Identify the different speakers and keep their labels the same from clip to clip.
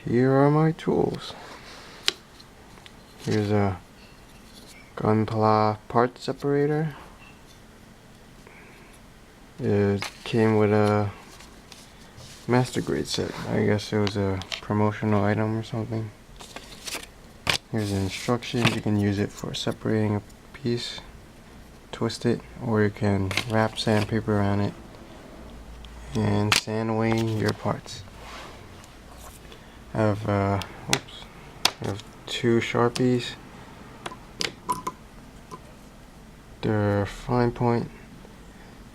Speaker 1: Here are my tools. Here's a gunpla part separator. It came with a master grade set. I guess it was a promotional item or something. Here's the instructions. You can use it for separating a piece, twist it, or you can wrap sandpaper around it and sand away your parts. I have two Sharpies. They're fine point.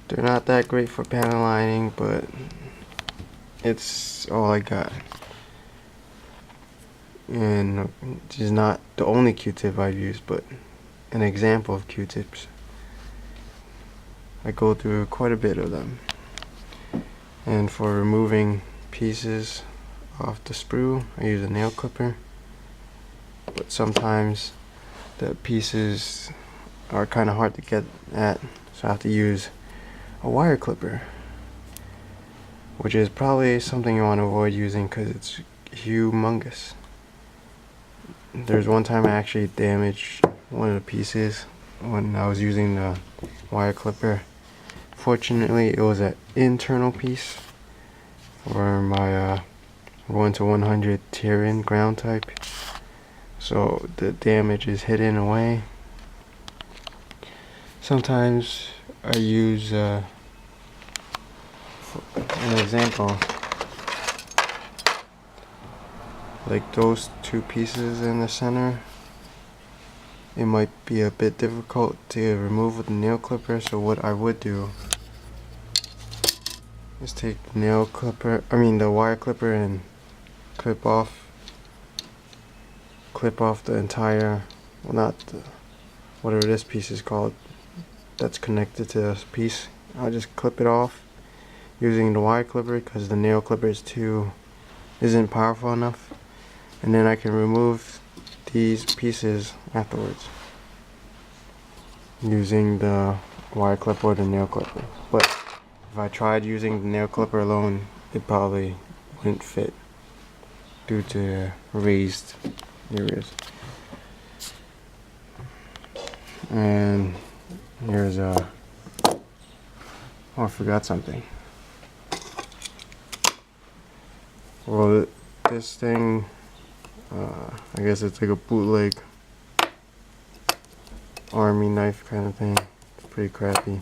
Speaker 1: They're not that great for panel lining, but it's all I got. And this is not the only Q-tip I've used, but an example of Q-tips. I go through quite a bit of them. And for removing pieces off the sprue, I use a nail clipper. But sometimes the pieces are kind of hard to get at, so I have to use a wire clipper, which is probably something you want to avoid using because it's humongous. There's one time I actually damaged one of the pieces when I was using the wire clipper. Fortunately, it was an internal piece for my 1 to 100 tear-in ground type, so the damage is hidden away. Sometimes I use an example, like those two pieces in the center. It might be a bit difficult to remove with the nail clipper, so what I would do is take the wire clipper and clip off the entire, well, not the, whatever this piece is called that's connected to this piece. I'll just clip it off using the wire clipper because the nail clipper isn't powerful enough, and then I can remove these pieces afterwards using the wire clipper or the nail clipper. But if I tried using the nail clipper alone, it probably wouldn't fit due to raised areas. And here's oh, I forgot something. Well, this thing, I guess it's like a bootleg army knife kind of thing. It's pretty crappy.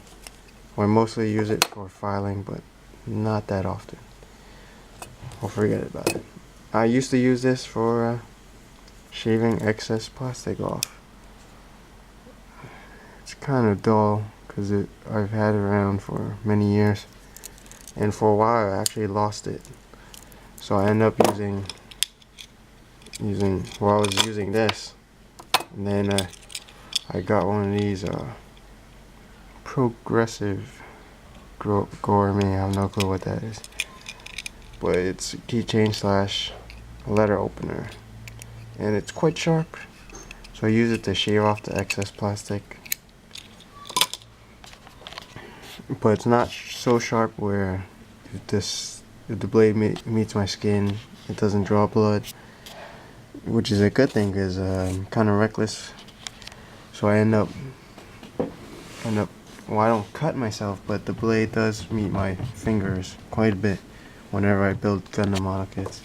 Speaker 1: Well, I mostly use it for filing, but not that often. I'll forget about it. I used to use this for shaving excess plastic off. It's kind of dull because I've had it around for many years, and for a while I actually lost it. So I end up using I was using this, and then I got one of these progressive gourmet. I have no clue what that is, but it's a keychain slash letter opener, and it's quite sharp, so I use it to shave off the excess plastic. But it's not so sharp where if the blade meets my skin, it doesn't draw blood, which is a good thing because I'm kind of reckless. So I end up well, I don't cut myself, but the blade does meet my fingers quite a bit whenever I build gundam model kits.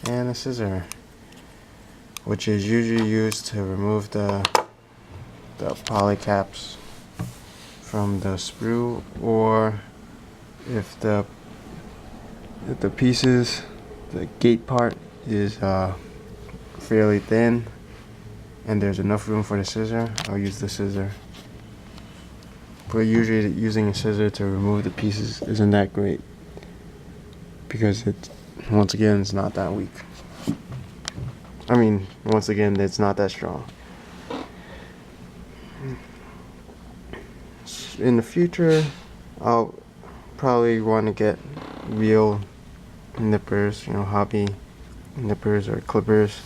Speaker 1: And a scissor, which is usually used to remove the poly caps from the sprue, or if the pieces, the gate part is fairly thin and there's enough room for the scissor, I'll use the scissor. But usually using a scissor to remove the pieces isn't that great because once again, it's not that weak. I mean, once again, it's not that strong. In the future, I'll probably want to get real nippers, hobby nippers or clippers.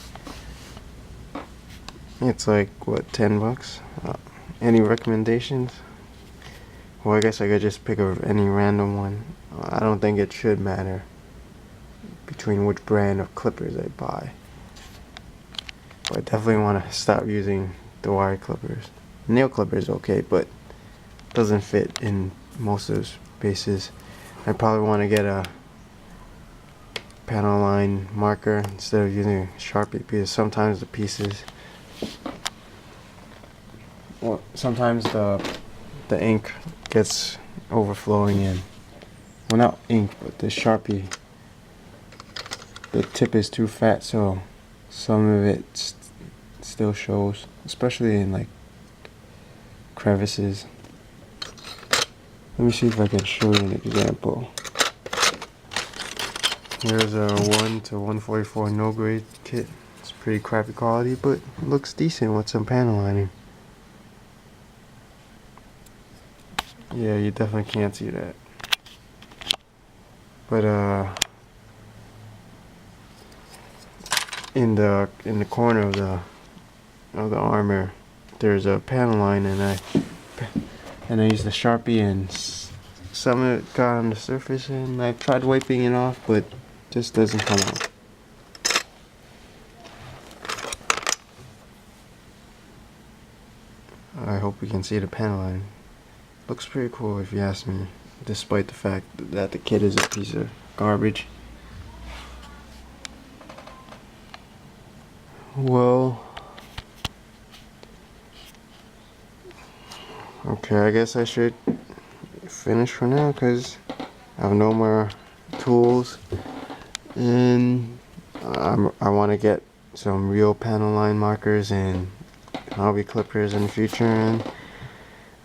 Speaker 1: It's like, what, $10? Any recommendations? Well, I guess I could just pick any random one. I don't think it should matter between between which brand of clippers I buy. But I definitely want to stop using the wire clippers. Nail clippers okay, but doesn't fit in most of the spaces. I probably want to get a panel line marker instead of using Sharpie, because sometimes the pieces, well, sometimes the ink gets overflowing in. Well, not ink, but the Sharpie, the tip is too fat, so some of it still shows, especially in like crevices. Let me see if I can show you an example. Here's a 1 to 144 no grade kit. It's pretty crappy quality, but it looks decent with some panel lining. Yeah, you definitely can't see that. But in the corner of the armor, there's a panel line, and I used the Sharpie, and some of it got on the surface, and I tried wiping it off, but just doesn't come out. I hope you can see the panel line. Looks pretty cool if you ask me, despite the fact that the kit is a piece of garbage. Well, okay, I guess I should finish for now because I have no more tools, and I want to get some real panel line markers and hobby clippers in the future, and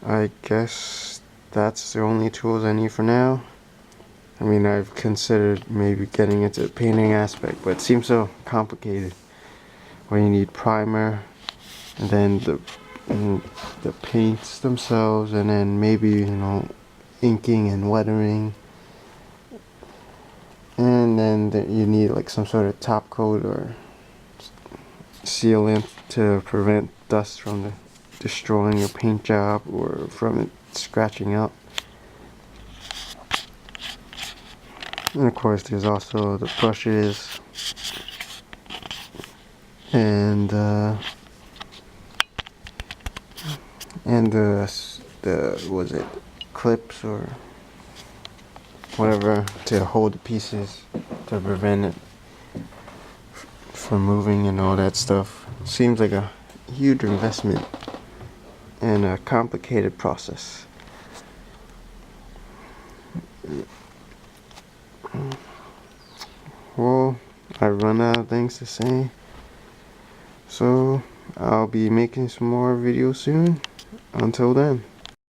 Speaker 1: I guess that's the only tools I need for now. I mean, I've considered maybe getting into the painting aspect, but it seems so complicated, where you need primer, and then the paints themselves, and then maybe, you know, inking and weathering, and then you need like some sort of top coat or sealant to prevent dust from destroying your paint job or from it scratching up. And of course there's also the brushes and the was it clips or whatever to hold the pieces to prevent it from moving and all that stuff. Seems like a huge investment and a complicated process. Well, I run out of things to say, so I'll be making some more videos soon. Until then.